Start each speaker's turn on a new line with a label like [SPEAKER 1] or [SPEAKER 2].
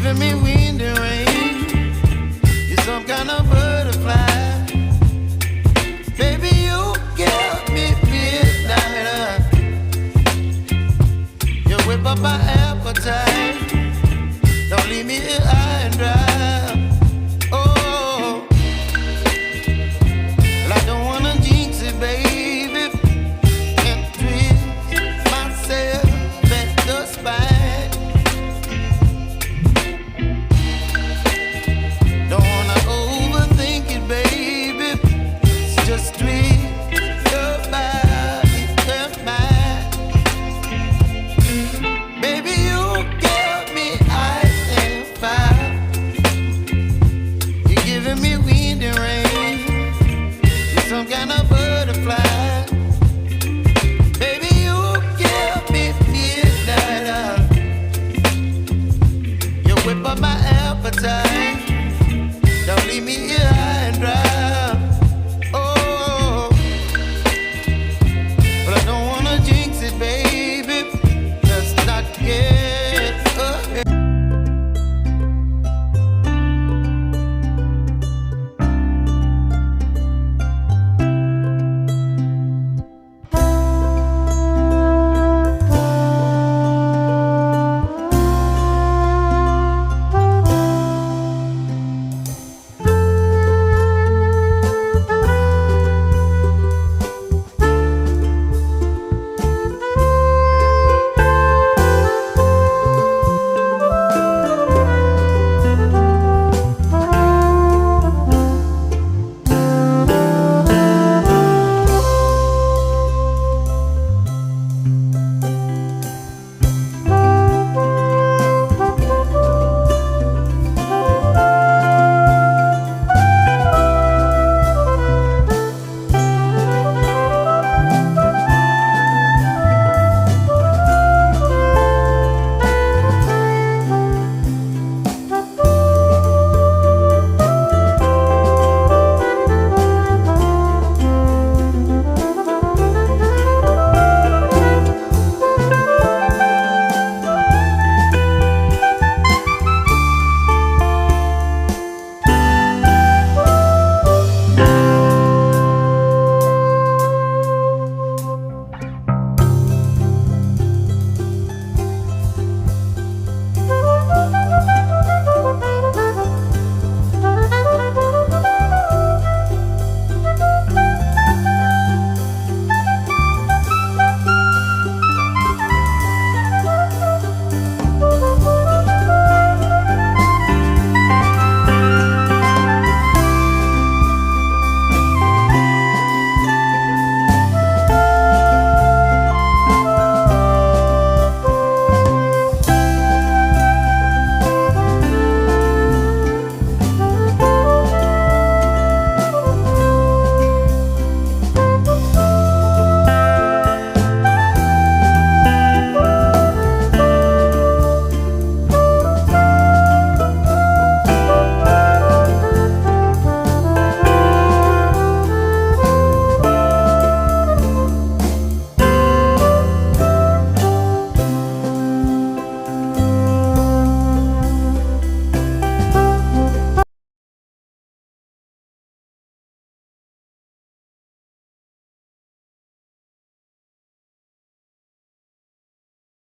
[SPEAKER 1] giving me wind and rain. You're some kind of butterfly. Baby, you give me midnight. You whip up my appetite. Don't leave me here high and dry. Oh, well, I don't wanna jinx it, baby, and twist myself at the spine. Don't wanna overthink it, baby. It's just twist your body and mine. Baby, you give me ice and fire. You're giving me wind and rain. You're some kind of butterfly. Baby, you give me midnight. You whip up my appetite. Don't leave me here